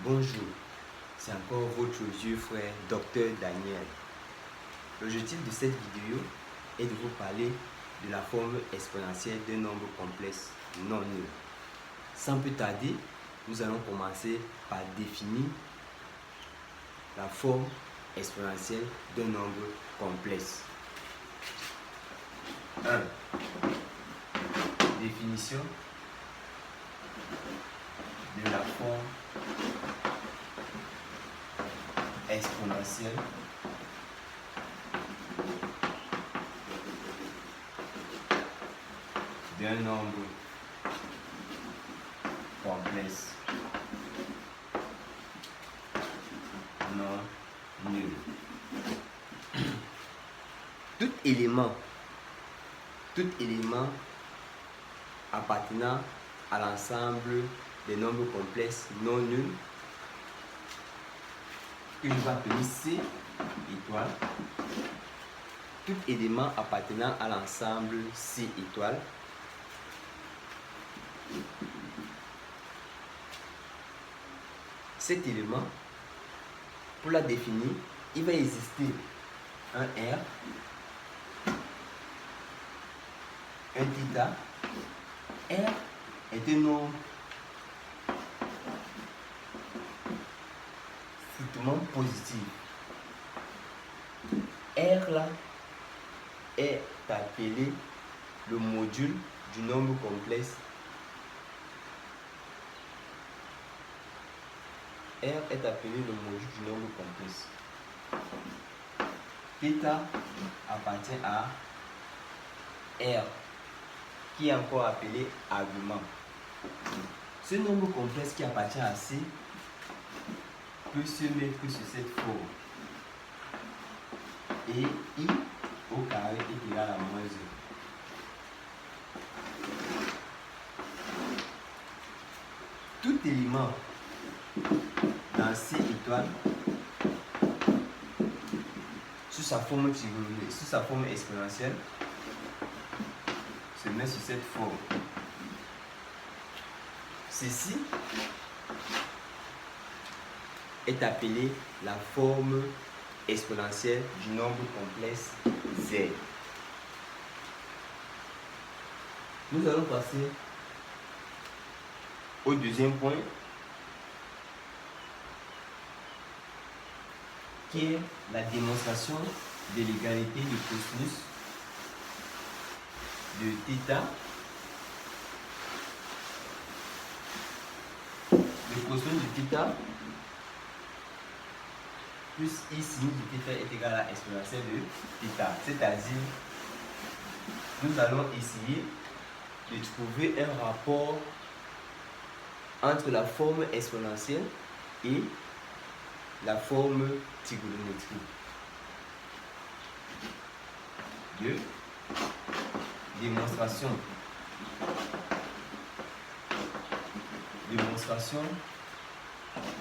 Bonjour, c'est encore votre vieux frère, Dr Daniel. L'objectif de cette vidéo est de vous parler de la forme exponentielle d'un nombre complexe non nul. Sans plus tarder, nous allons commencer par définir la forme exponentielle d'un nombre complexe. 1. Définition de la forme exponentielle d'un nombre complexe non nul. Tout élément appartenant à l'ensemble des nombres complexes non nuls, que je vais appeler C étoile, tout élément appartenant à l'ensemble C étoile cet élément, pour la définir, il va exister un R, un θ. R est un nombre strictement positif. R là est appelé le module du nombre complexe. R est appelé le module du nombre complexe. Θ appartient à R, qui est encore appelé argument. Ce nombre complexe qui appartient à C peut se mettre sur cette forme. Et I au carré est égal à moins 1. Tout élément dans C étoile sous sa forme trigonométrique, sous sa forme exponentielle, se met sur cette forme. Ceci est appelé la forme exponentielle du nombre complexe Z. Nous allons passer au deuxième point, qui est la démonstration de l'égalité du cosinus de θ. Le cosinus de θ plus I sinus de θ est égal à exponentielle de θ. C'est-à-dire, nous allons essayer de trouver un rapport entre la forme exponentielle et la forme trigonométrique. 2. Démonstration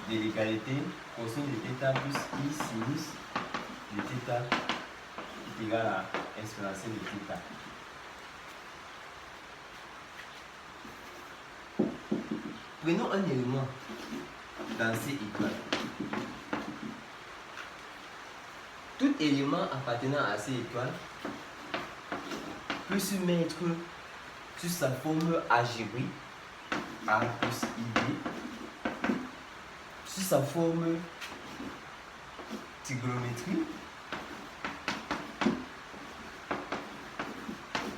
de l'égalité cosinus de θ plus I sinus de θ est égal à exponentielle de θ. Prenons un élément dans C étoile. Tout élément appartenant à C étoile peut se mettre sur sa forme algébrique A plus IB, sur sa forme trigonométrique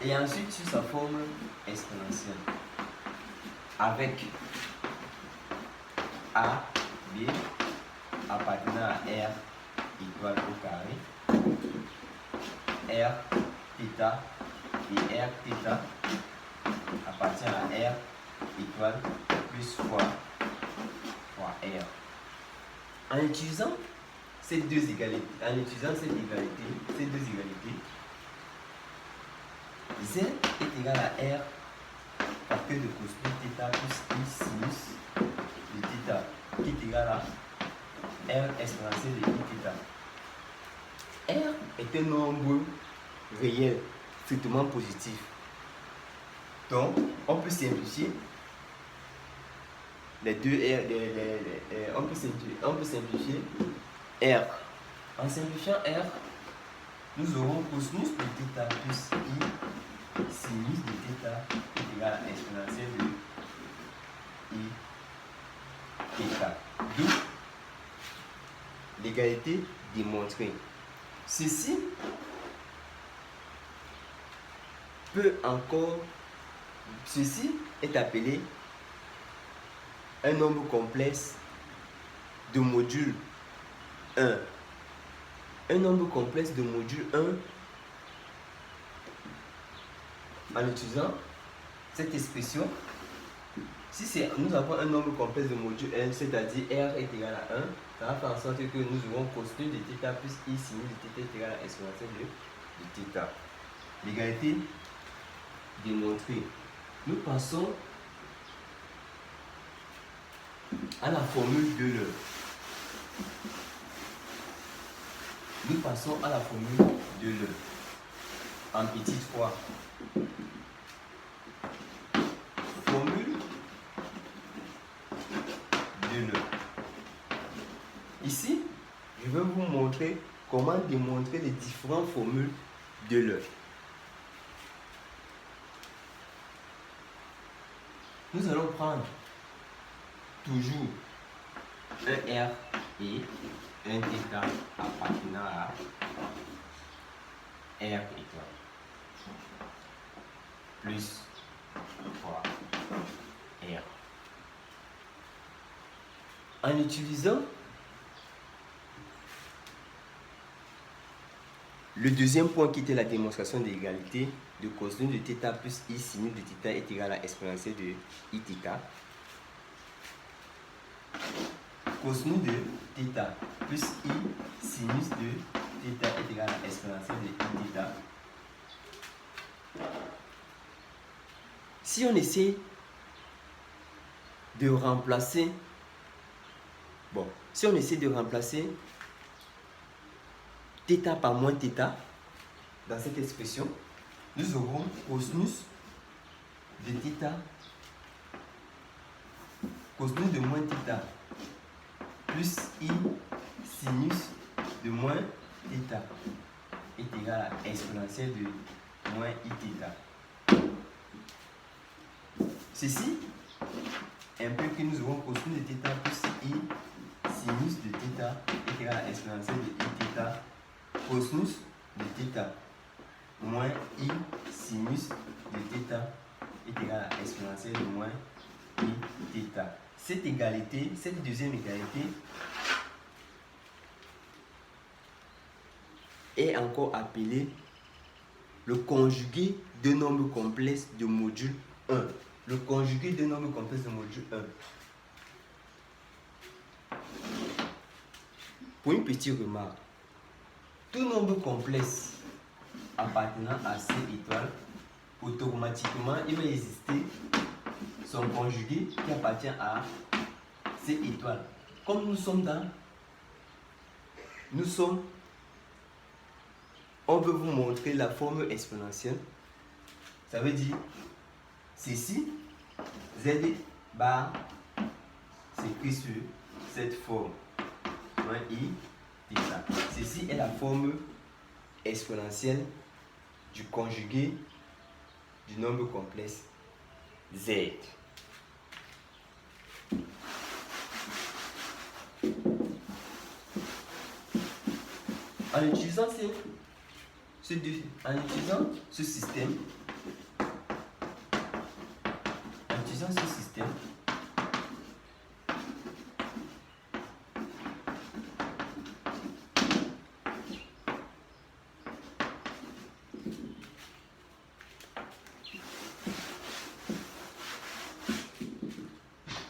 et ensuite sur sa forme exponentielle avec A, B appartenant à R étoile au carré, R θ et R θ appartient à R étoile plus fois R. En utilisant ces deux égalités, Z est égal à R facteur de cosinus θ plus I sinus de θ qui est égal à R exponentielle de I θ. R est un nombre réel strictement positif. Donc, on peut simplifier les deux R, on peut simplifier R. En simplifiant R, nous aurons cosinus de θ plus I sinus de θ est égal à exponentielle de I θ. D'où l'égalité démontrée. Ceci est appelé un nombre complexe de module 1. Un nombre complexe de module 1, en utilisant cette expression, si nous avons un nombre complexe de module 1, c'est-à-dire R est égal à 1, ça va faire en sorte que nous aurons cosinus de θ plus I sinus de θ est égal à exponentielle de θ. L'égalité démontrée. Nous passons à la formule d'Euler. Nous passons à la formule d'Euler en petite fois. Formule d'Euler. Ici, je vais vous montrer comment démontrer les différentes formules d'Euler. Nous allons prendre toujours un R et un θ appartenant à R étoile plus fois R. En utilisant le deuxième point qui était la démonstration de l'égalité de cosinus de θ plus I sinus de θ est égal à exponentielle de Iθ. Cosinus de θ plus I sinus de θ est égal à exponentielle de Iθ. Si on essaie de remplacer, θ par moins θ dans cette expression, nous aurons cosinus de θ, cosinus de moins θ plus I sinus de moins θ est égal à exponentielle de moins Iθ. Ceci implique que nous aurons cosinus de θ plus I sinus de θ est égal à exponentielle de Iθ cosinus de θ moins I sinus de θ est égal à exponentielle de moins Iθ. Cette deuxième égalité est encore appelée le conjugué d'un nombre complexe de module 1. Le conjugué d'un nombre complexe de module 1. Pour une petite remarque, tout nombre complexe appartenant à C étoile, automatiquement, il va exister son conjugué qui appartient à C étoile. Comme on veut vous montrer la formule exponentielle. Ça veut dire ceci, Z bar s'écrit sur cette forme. Moins I, θ. Ceci est la formule exponentielle du conjugué du nombre complexe Z. En utilisant ce système,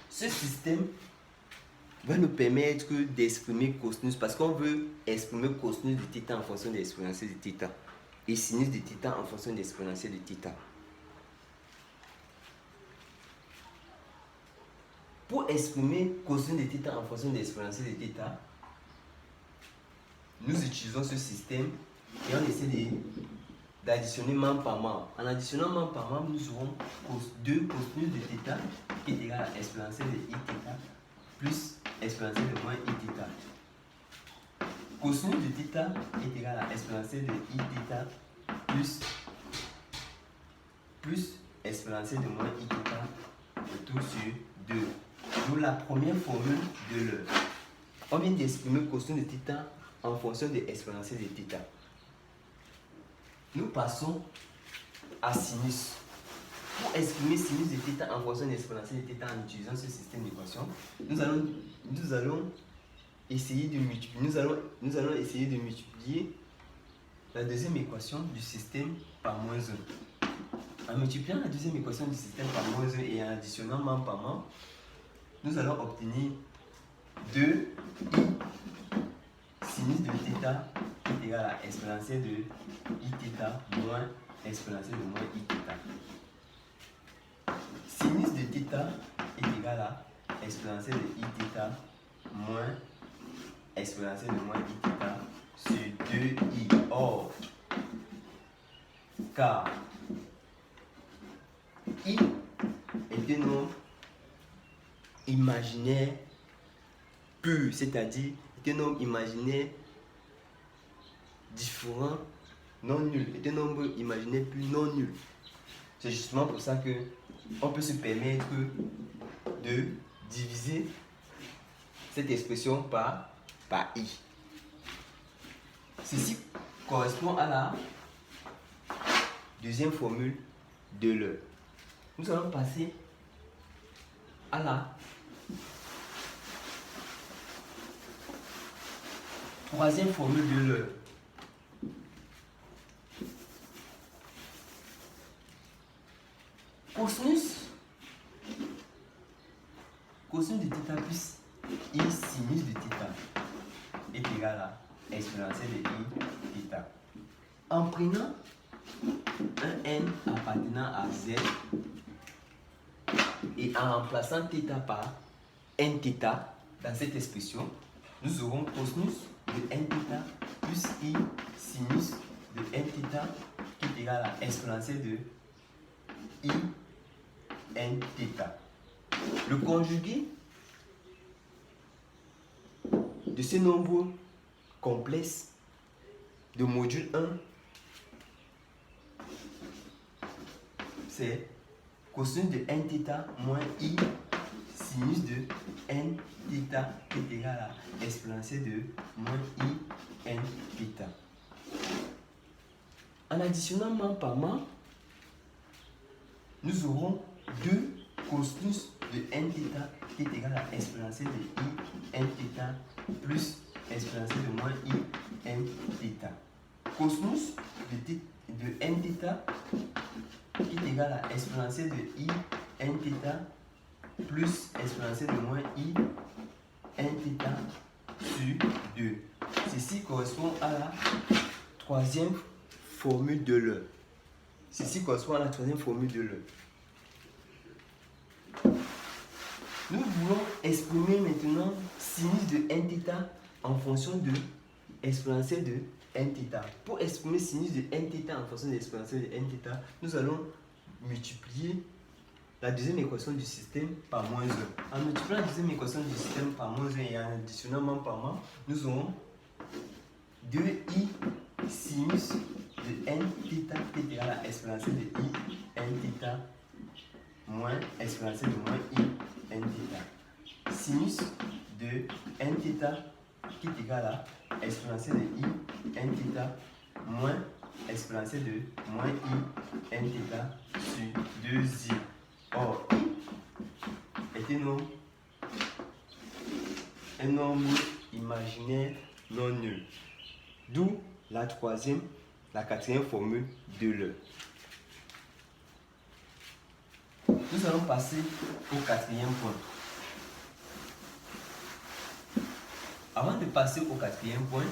ce système va nous permettre d'exprimer cosinus, parce qu'on veut exprimer cosinus de θ en fonction de l'exponentielle de θ et sinus de θ en fonction de l'exponentielle de θ. Pour exprimer cosinus de θ en fonction de l'exponentielle de θ, nous utilisons ce système et on essaie d'additionner membre par membre. En additionnant membre par membre, nous aurons 2 cosinus de θ qui est égal à exponentielle de iθ plus exponentielle de moins iθ. Cosinus de θ est égal à exponentielle de iθ plus exponentielle de moins iθ, le tout sur 2. D'où la première formule de l'heure. On vient d'exprimer cosinus de θ en fonction de exponentielle de θ. Nous passons à sinus. Pour exprimer sinus de θ en fonction de l'exponentielle de θ en utilisant ce système d'équation, nous allons essayer de multiplier la deuxième équation du système par moins 1. En multipliant la deuxième équation du système par moins 1 et en additionnant membre par membre, nous allons obtenir 2i sinus de θ est égal à exponentielle de iθ moins exponentielle de moins iθ. Sinus de θ est égal à exponentielle de iθ moins exponentielle de moins iθ sur 2i. Or, car i est un nombre imaginaire pur, c'est-à-dire est un nombre imaginaire différent, non nul, est un nombre imaginaire pur non nul. C'est justement pour ça que on peut se permettre de diviser cette expression par i. Ceci correspond à la deuxième formule de l'heure. Nous allons passer à la troisième formule de l'heure. Cosinus de θ plus i sinus de θ est égal à exponentielle de iθ. En prenant un n appartenant à z et en remplaçant θ par nθ dans cette expression, nous aurons cosinus de nθ plus i sinus de nθ qui est égal à exponentielle de i nθ. Le conjugué de ce nombre complexe de module 1, c'est cosinus de nθ moins i sinus de nθ qui est égal à exponentielle de moins i nθ. En additionnant membre par membre, nous aurons 2 cosinus de nθ qui est égal à exponentielle de i nθ plus exponentielle de moins i nθ. Cosinus de nθ qui est égal à exponentielle de i nθ plus exponentielle de moins i nθ sur 2. Ceci correspond à la troisième formule de l'heure. Ceci correspond à la troisième formule de l'heure. Nous voulons exprimer maintenant sinus de nθ en fonction de exponentielle de nθ. Pour exprimer sinus de nθ en fonction de l'exponentielle de nθ, nous allons multiplier la deuxième équation du système par moins 1. En multipliant la deuxième équation du système par moins 1 et en additionnant membre par membre, nous aurons 2i sinus de nθ qui est égal à exponentielle de i nθ moins exponentielle de moins i nθ. Sinus de nθ qui est égal à exponentielle de i nθ moins exponentielle de moins i nθ sur 2i. Or, i est un nombre imaginaire non nul. D'où la quatrième formule de l'heure. Nous allons passer au quatrième point. Avant de passer au quatrième point,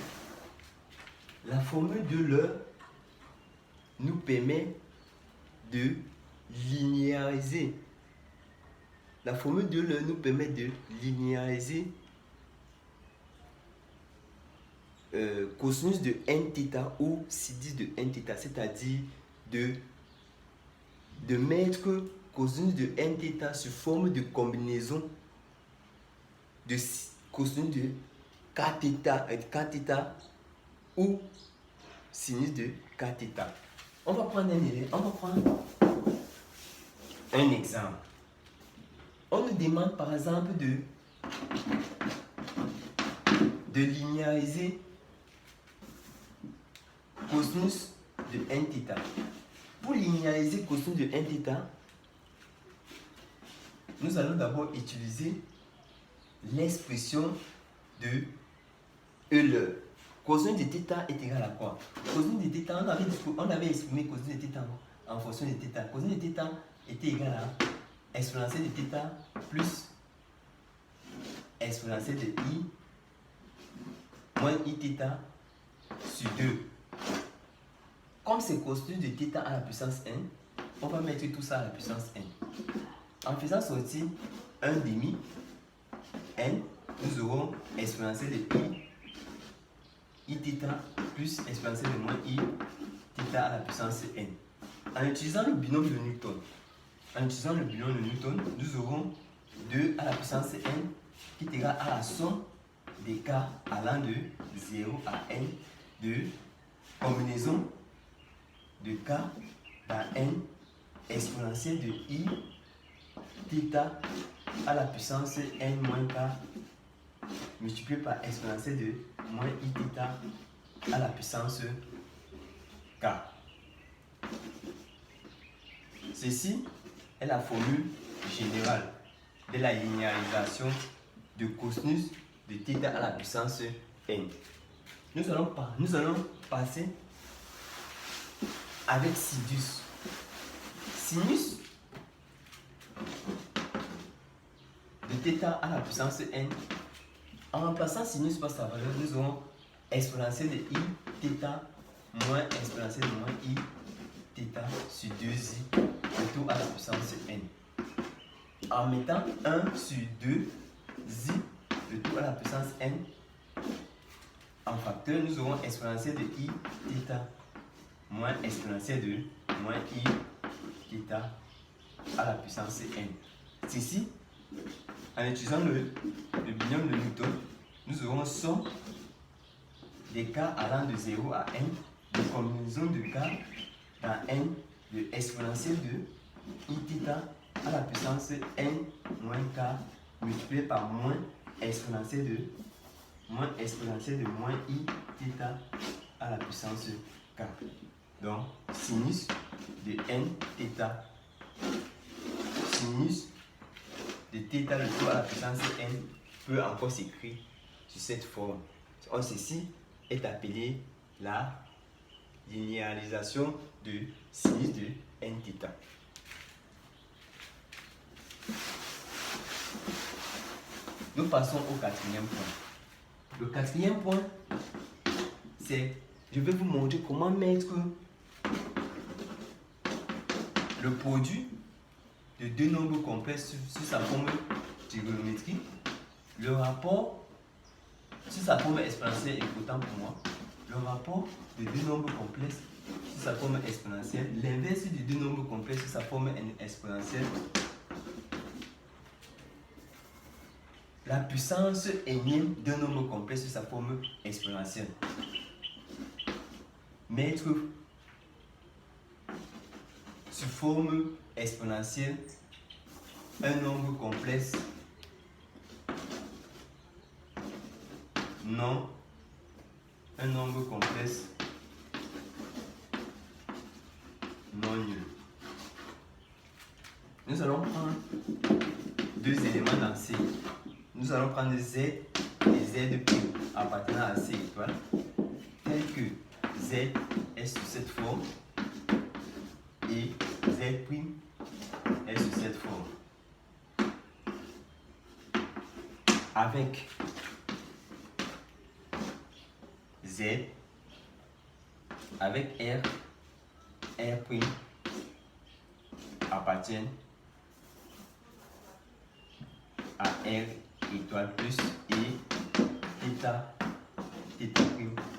la formule de l'heure nous permet de linéariser. La formule de l'heure nous permet de linéariser cosinus de n θ ou sinus de n θ, c'est-à-dire de mettre cosinus de n θ sous forme de combinaison de cosinus de kθ ou sinus de kθ. On va prendre un exemple. On nous demande par exemple de linéariser cosinus de n θ. Pour linéariser cosinus de n θ, nous allons d'abord utiliser l'expression de Euler. Cosinus de θ est égal à quoi? Cosinus de θ, on avait exprimé cosinus de θ en fonction de θ. Cosinus de θ était égal à exponentielle de θ plus exponentielle de i moins iθ sur 2. Comme c'est cosinus de θ à la puissance n, on va mettre tout ça à la puissance n. En faisant sortir 1 demi n, nous aurons exponentielle de iθ plus exponentielle de moins iθ à la puissance n. En utilisant le binôme de Newton, nous aurons 2 à la puissance n qui est égal à la somme des k allant de 0 à n de combinaison de k dans n exponentielle de iθ à la puissance n moins k multiplié par exponentielle de moins iθ à la puissance k. Ceci est la formule générale de la linéarisation de cosinus de θ à la puissance n. Nous allons passer avec sinus. Sinus de θ à la puissance n. En remplaçant sinus par sa valeur, nous aurons exponentielle de iθ moins exponentielle de moins iθ sur 2i le tout à la puissance n. En mettant 1 sur 2i le tout à la puissance n en facteur, nous aurons exponentielle de iθ moins exponentielle de moins iθ à la puissance n. Ceci, en utilisant le binôme de Newton, nous aurons somme des k allant de 0 à n de combinaison de k dans n de exponentielle de iθ à la puissance n moins k multiplié par moins exponentielle de moins iθ à la puissance k. Donc, sinus de n θ. Sinus de θ le tout à la puissance n peut encore s'écrire sur cette forme. Ceci est appelé la linéarisation de sinus de n θ. Nous passons au quatrième point. Le quatrième point, c'est, je vais vous montrer comment mettre le produit de deux nombres complexes sur sa forme trigonométrique. Le rapport sur sa forme exponentielle est important pour moi. Le rapport de deux nombres complexes sur sa forme exponentielle, l'inverse de deux nombres complexes sur sa forme exponentielle, la puissance énième d'un nombre complexe sur sa forme exponentielle. Mettre sous forme exponentielle un nombre complexe non nul. Nous allons prendre deux éléments dans C. Nous allons prendre Z et Z' appartenant à C étoile, tel que Z est sous cette forme et Z' est sous cette forme. Avec Z, avec R' appartiennent à R étoile plus et θ'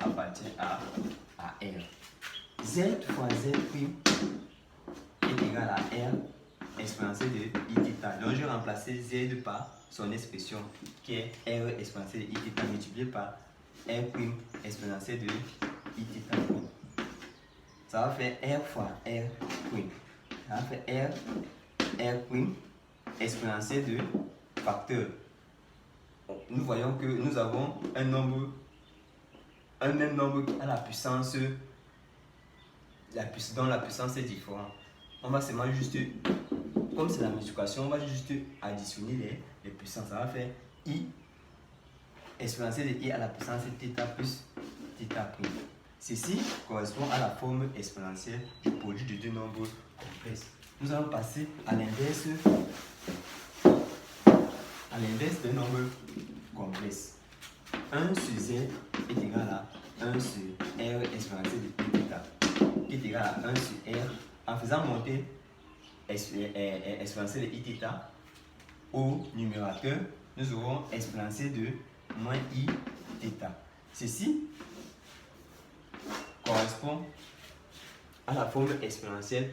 appartient à R. Z fois Z' est égal à R exponentielle de Iθ. Donc je vais remplacer Z par son expression qui est R exponentielle de Iθ multiplié par R' exponentielle de Iθ'. Ça va faire R fois R'. Ça va faire R' exponentielle de facteur. Nous voyons que nous avons un même nombre à la puissance, dont la puissance est différente. On va seulement juste, comme c'est la multiplication, on va juste additionner les puissances. Ça va faire I exponentielle de I à la puissance θ plus θ'. Ceci correspond à la forme exponentielle du produit de deux nombres complexes. Nous allons passer à l'inverse d'un nombre complexe. 1 sur Z est égal à 1 sur R exponentielle de Iθ, qui est égal à 1 sur R. En faisant monter exponentielle de Iθ au numérateur, nous aurons exponentielle de moins Iθ. Ceci correspond à la forme exponentielle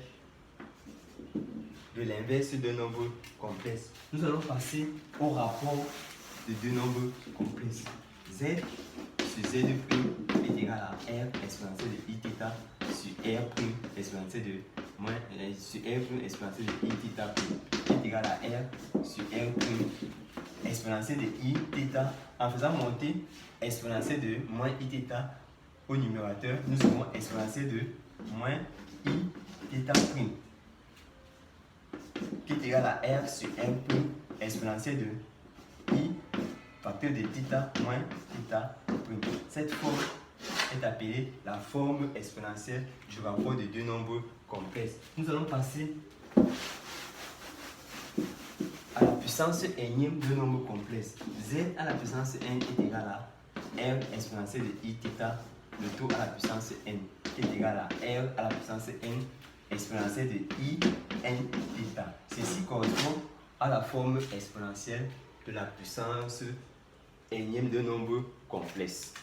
de l'inverse d'un nombre complexe. Nous allons passer au rapport de deux nombres complexes. Z sur Z' est égal à R exponentielle de Iθ sur R' exponentielle de sur R' exponentielle de Iθ' est égal à R sur R' exponentielle de Iθ. En faisant monter exponentielle de moins Iθ au numérateur, nous aurons exponentielle de moins Iθ', qui est égal à R sur R' exponentielle de I facteur de θ moins θ'. Cette forme est appelée la forme exponentielle du rapport de deux nombres complexes. Nous allons passer à la puissance énième d'un nombre complexe. Z à la puissance n est égal à R exponentielle de Iθ, le tout à la puissance n, qui est égal à R à la puissance n exponentielle de I nθ. Ceci correspond à la forme exponentielle de la puissance énième d'un nombre complexe.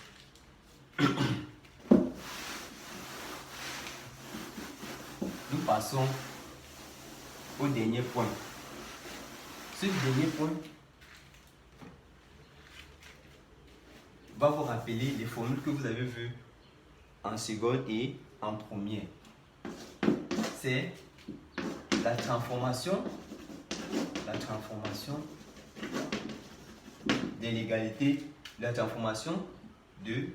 Nous passons au dernier point. Ce dernier point va vous rappeler les formules que vous avez vues en seconde et en première. C'est la transformation de l'égalité, la transformation de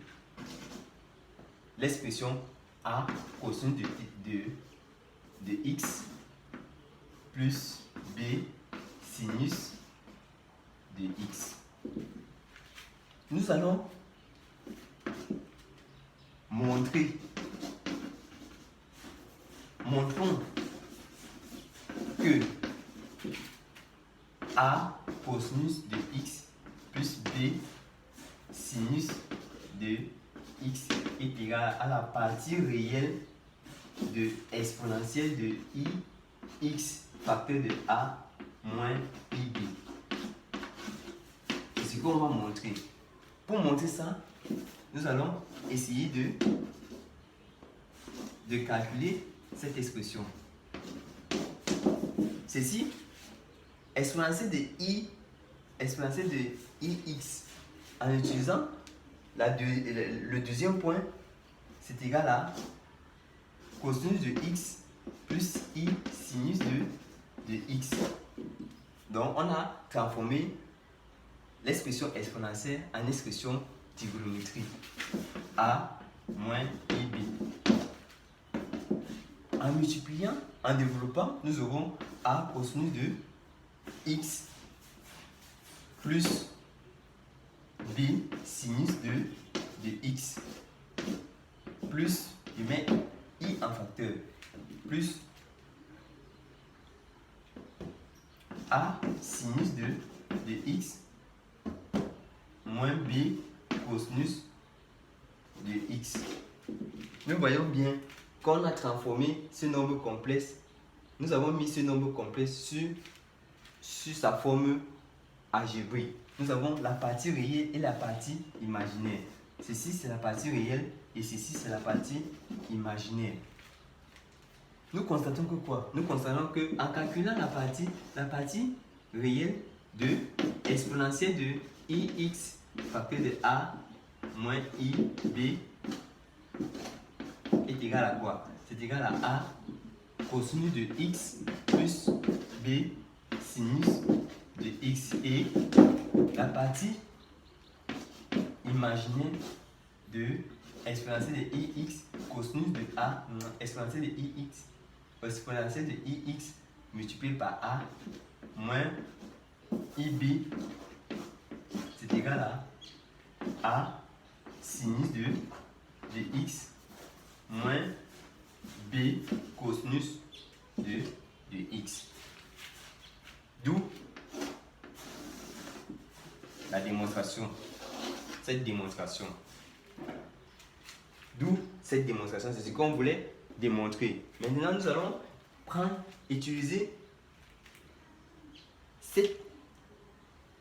l'expression A cosinus de x plus B sinus de x. Nous allons montrons que A cosinus de x plus B sinus de x est égal à la partie réelle de exponentielle de I x facteur de A moins IB. C'est ce qu'on va montrer. Pour montrer ça, nous allons essayer de calculer cette expression. Ceci, exponentielle de ix en utilisant le deuxième point, c'est égal à cosinus de x plus I sinus de x. Donc, on a transformé l'expression exponentielle en expression trigonométrique. A moins IB. En multipliant, en développant, nous aurons A cosinus de x plus B sinus de x plus, je mets I en facteur, plus A sinus de x moins B cosinus de x. Nous voyons bien qu'on a transformé ce nombre complexe. Nous avons mis ce nombre complexe sur sa forme algébrique. Nous avons la partie réelle et la partie imaginaire. Ceci, c'est la partie réelle et ceci, c'est la partie imaginaire. Nous constatons que quoi? Nous constatons qu'en calculant la partie réelle de exponentielle de ix facteur de a moins ib est égal à quoi? C'est égal à a cosinus de x plus b sinus de x. Et la partie imaginaire de exponentielle de ix cosinus de a exponentielle de ix exponentielle de ix multiplié par a moins ib, c'est égal à a sinus de x moins b cosinus de x. D'où la démonstration. Cette démonstration, c'est ce qu'on voulait démontrer. Maintenant, nous allons utiliser cette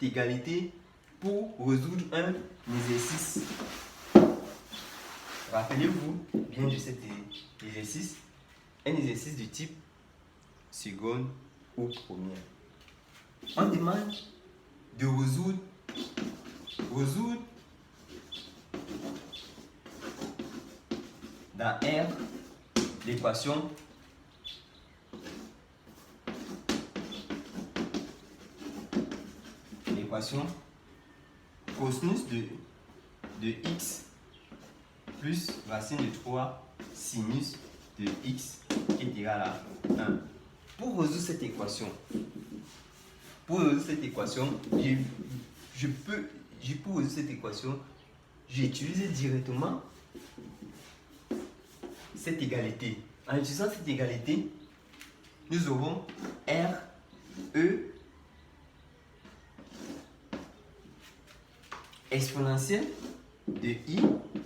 égalité pour résoudre un exercice. Rappelez-vous bien de cet exercice, un exercice de type seconde ou première. On demande de résoudre dans R l'équation cosinus de x plus racine de 3 sinus de x est égal à 1. Pour résoudre cette équation, j'ai utilisé directement cette égalité. En utilisant cette égalité, nous aurons RE exponentielle de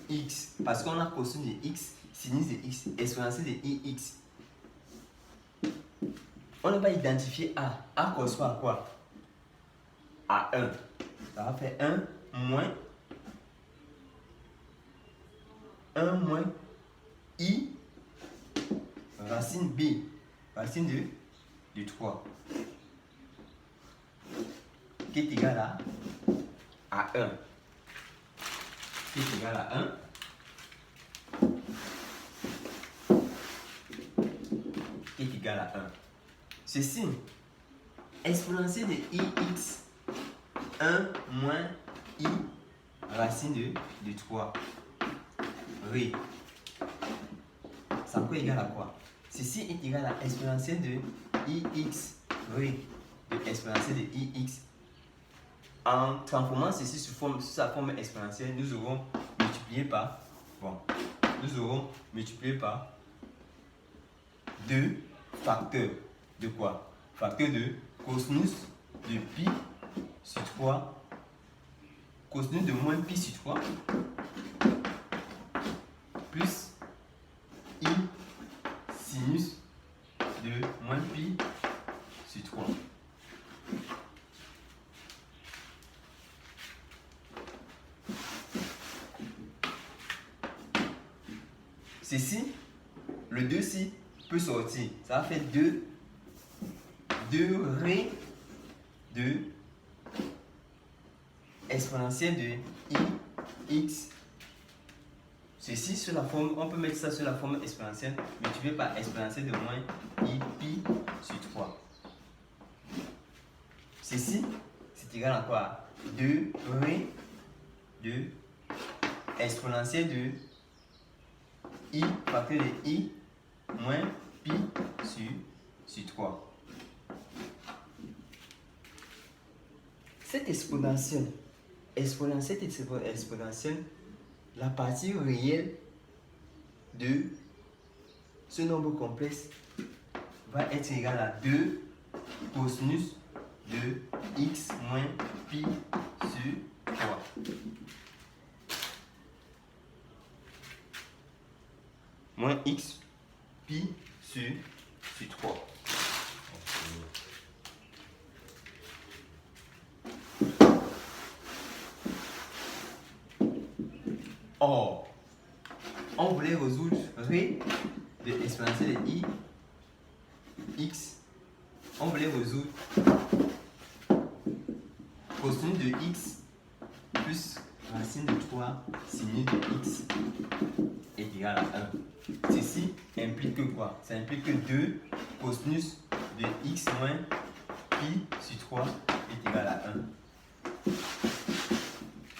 ix, parce qu'on a cosinus de x, sinus de x, exponentielle de ix. On ne va identifier A. A correspond à quoi? À 1. Ça va faire 1 moins I racine B, racine de 3, qui est égal à 1. Qui est égal à 1. Qui est égal à 1. Ceci, exponentielle de ix, 1 moins I racine de 3. Ré. Ça peut égal à quoi? Ceci est égal à exponentielle de ix ré de exponentielle de ix. En transformant ceci sous sa forme exponentielle, nous aurons multiplié par 2 facteurs de quoi? Facteur de cosinus de pi sur 3, cosinus de moins pi sur 3, plus I sinus de moins pi sur 3. Ceci, le 2ci peut sortir. Ça va faire 2 ré de exponentielle de ix. Ceci sur la forme, on peut mettre ça sur la forme exponentielle multiplié par exponentielle de moins i pi sur 3. Ceci, c'est égal à quoi? 2 ré de exponentielle de i facteur de i moins pi sur 3. Cette exponentielle, la partie réelle de ce nombre complexe va être égale à 2 cosinus de x moins pi sur 3. Moins x pi sur 3. Or, on voulait résoudre ré de exponentielle de I, X. On voulait résoudre cosinus de X plus racine de 3 sinus de X est égal à 1. Ceci implique que quoi? Ça implique que 2 cosinus de X moins pi sur 3 est égal à 1.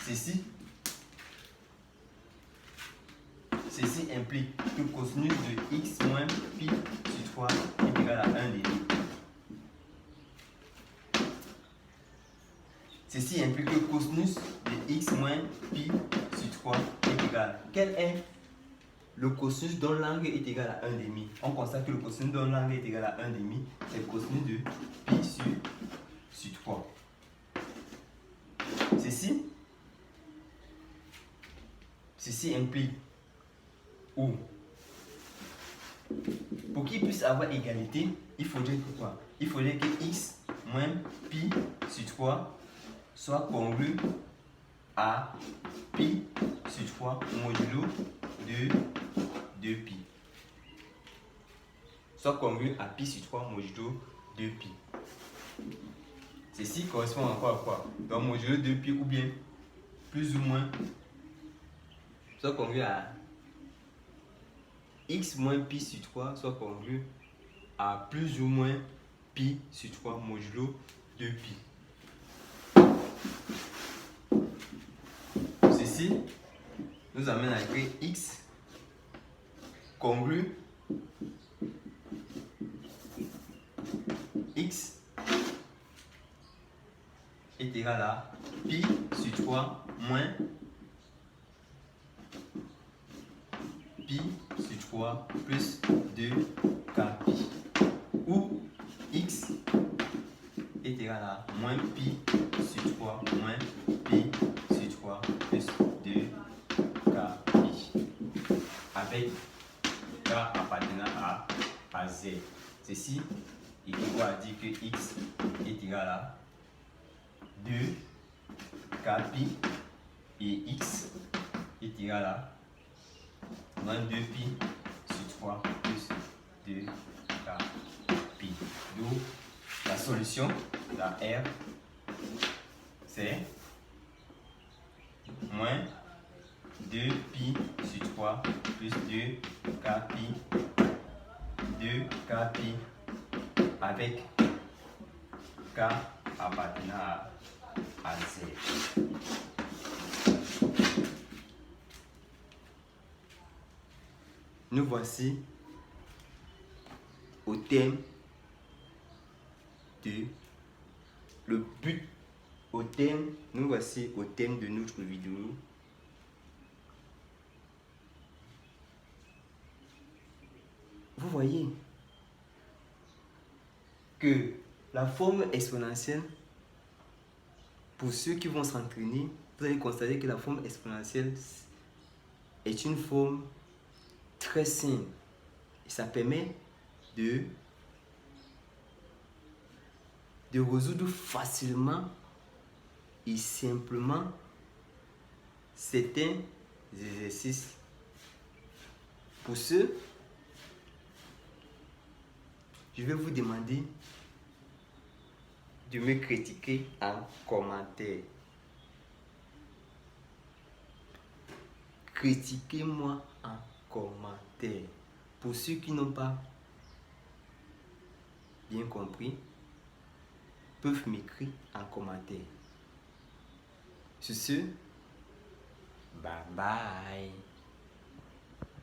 Ceci implique que cosinus de X moins pi sur 3 est égal à 1 demi. Ceci implique que cosinus de X moins pi sur 3 est égal. Quel est le cosinus dont l'angle est égal à 1 demi? On constate que le cosinus dont l'angle est égal à 1 demi, c'est le cosinus de pi sur 3. Ceci implique ou pour qu'il puisse avoir égalité, il faudrait que quoi? Il faudrait que x moins pi sur 3 soit congru à pi sur 3 modulo de pi. Soit congru à pi sur 3 modulo de pi. Ceci correspond encore à quoi? Donc modulo de pi ou bien plus ou moins soit congru à x moins pi sur 3 soit congru à plus ou moins pi sur 3 modulo de pi. Ceci nous amène à écrire x congru x est égal à pi sur 3 moins pi sur 3 plus 2k pi, où x est égal à moins pi sur 3 moins pi sur 3 plus 2k pi, avec k appartenant à z. Ceci équivaut à dire que x est égal à 2k pi et x est égal à moins 2 pi sur 3 plus 2k pi. Donc la solution, la R, c'est moins 2 pi sur 3 plus 2k pi, 2k pi avec k appartenant à z. Nous voici au thème de nous voici au thème de notre vidéo. Vous voyez que la forme exponentielle, pour ceux qui vont s'entraîner, vous allez constater que la forme exponentielle est une forme très simple et ça permet de résoudre facilement et simplement certains exercices. Pour ce, je vais vous demander de me critiquer en commentaire. Critiquez-moi en commentaire. Pour ceux qui n'ont pas bien compris, peuvent m'écrire en commentaire. Sur ce, bye bye.